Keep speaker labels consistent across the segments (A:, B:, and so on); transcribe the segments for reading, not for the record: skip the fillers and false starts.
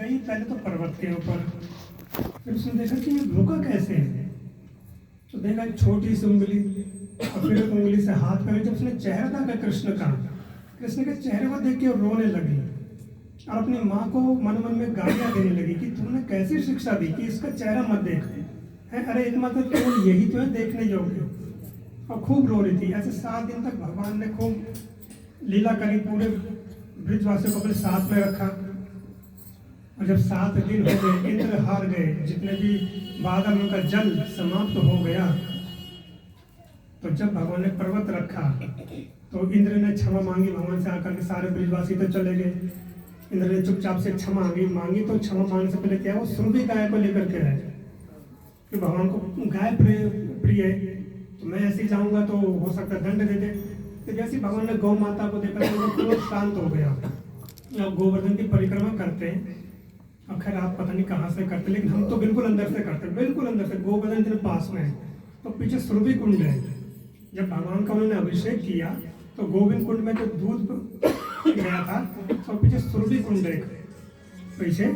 A: गई पहले तो पर्वत के ऊपर, फिर उसने देखा कि ये रुका कैसे है। तो देखा एक छोटी सी उंगली और फिर एक उंगली से हाथ पे, जब उसने चेहरा देखा कृष्ण का, कृष्ण के चेहरे को देख के वो रोने लगी और अपनी माँ को मन मन में गालियाँ देने लगी कि तुमने कैसी शिक्षा दी कि इसका चेहरा मत देख है, अरे एकमात्र केवल यही तो है देखने योग्य। और खूब रो रही थी। ऐसे 7 दिन तक भगवान ने खूब लीला करी, पूरे ब्रिजवासियों को अपने साथ में रखा। और जब 7 दिन हो गए, इंद्र हार गए, जितने भी बादल उनका जल समाप्त हो गया, तो जब भगवान ने पर्वत रखा तो इंद्र ने क्षमा मांगी भगवान से आकर के, सारे ब्रिजवासी तो चले गए। इंद्र ने चुपचाप से क्षमा मांगी तो क्षमा मांगने से पहले क्या, वो सुरभि गाय को लेकर के आए कि भगवान को गाय प्रिय है, तो मैं ऐसे जाऊंगा तो हो सकता है दंड दे दे। तो जैसे भगवान ने गौ माता को देखा तो वो शांत हो गया। अब गोवर्धन की परिक्रमा करते हैं, अब खैर आप पता नहीं कहाँ से करते, लेकिन हम तो बिल्कुल अंदर से करते हैं, बिल्कुल अंदर से। गोवर्धन के पास में है तो पीछे सुरभि कुंड है। जब भगवान का उन्होंने अभिषेक किया तो गोविंद कुंड में जो दूध गया था तो पीछे सुरभि कुंड है पीछे,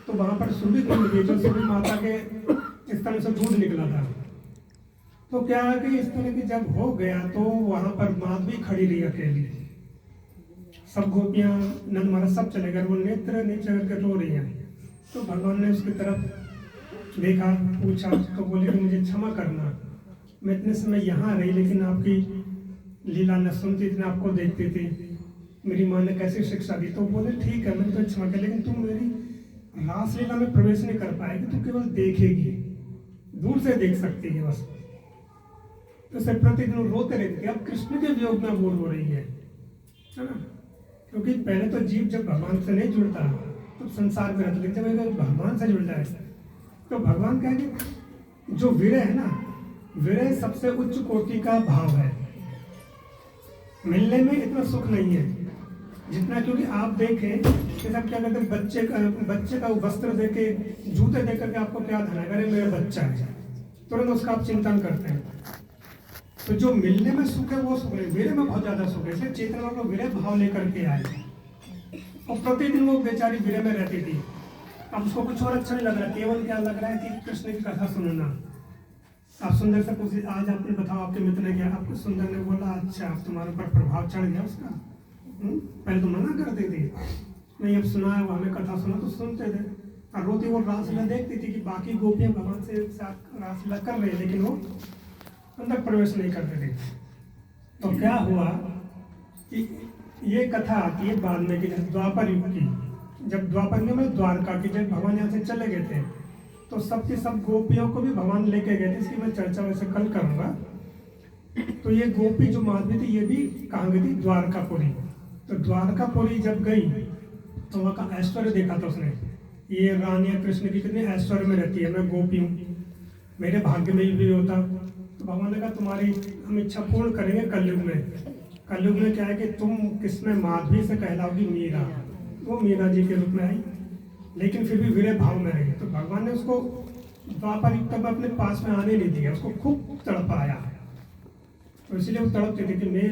A: तो वहां पर सुरभि कुंड भी, जो सुरभि माता के स्तन से दूध निकला था। तो क्या है कि इस तरह की जब हो गया तो वहां पर माधवी खड़ी रही अकेली, सब गोपियां नंद महाराज सब चले गए, वो नेत्र नीचे करके रो रही हैं। तो भगवान ने उसकी तरफ देखा, पूछा, तो बोले कि मुझे क्षमा करना, मैं इतने समय यहाँ रही लेकिन आपकी लीला न सुनती थी, न आपको देखती थी, मेरी माँ ने कैसी शिक्षा दी। तो बोले ठीक है, मैंने तो क्षमा किया, लेकिन तुम मेरी रासलीला में प्रवेश नहीं कर पाएगी, तू केवल देखेगी, दूर से देख सकती है बस। तो से प्रतिदिन रोते रहते थे। अब कृष्ण के वियोग में वो रो रही है ना, क्योंकि पहले तो जीव जब भगवान से नहीं जुड़ता तो संसार में रहता, लेकिन जब भगवान से जुड़ जाए तो भगवान का जो विरह है ना, विरह सबसे उच्च कोटि का भाव है। मिलने में इतना सुख नहीं है जितना, क्योंकि आप देखें कि सब क्या कहते हैं, बच्चे का वस्त्र देके, जूते दे करके आपको क्या धन है, अरे मेरा बच्चा है, तुरंत उसका आप चिंतन करते हैं। तो जो मिलने में सुख है वो सुख है, विरह में बहुत ज्यादा सुख है। इसलिए चेतना को विरह भाव लेकर के आए और प्रतिदिन वो बेचारी विरह में रहती थी। अब उसको कुछ और अच्छा नहीं लग रहा, केवल क्या लग रहा है कि कृष्ण की कथा सुनना। आप सुंदर से पूछिए, आज आपने बताओ आपके मित्र ने क्या, आपको सुंदर ने बोला अच्छा अब तुम्हारे ऊपर प्रभाव चढ़ गया उसका, पहले तो मना करते थे, नहीं अब सुना है, वो हमें कथा सुना तो सुनते थे। और रोती वो रासलीला देखती थी कि बाकी गोपियां भगवान से साथ रासलीला कर रहे, लेकिन वो अंदर प्रवेश नहीं करते थे। तो क्या हुआ कि ये कथा आती है बाद में कि द्वापर युग की, जब द्वापर युग में द्वारका की, जब भगवान यहाँ से चले गए थे तो सबके सब गोपियों को भी भगवान लेके गए थे। इसकी मैं चर्चा वैसे कल करूँगा। तो ये गोपी जो माधवी थी, ये भी कहाँ गई थी, द्वारकापुरी। तो द्वारकापुरी जब गई तो वहाँ का ऐश्वर्य देखा था उसने, ये रानिया कृष्ण की कितनी ऐश्वर्य में रहती है, मैं गोपी हूँ, मेरे भाग्य में भी होता। तो भगवान ने कहा तुम्हारी हम इच्छा पूर्ण करेंगे कलयुग में। कलयुग में क्या है कि तुम किसमें माधवी से कहलाओगी, मीरा। वो मीरा जी के रूप में आई, लेकिन फिर भी विरह भाव में रही। तो भगवान ने उसको द्वापर युग तक अपने पास में आने नहीं दिया, उसको खूब तड़पाया। तो इसलिए वो तड़पते थे कि मेरे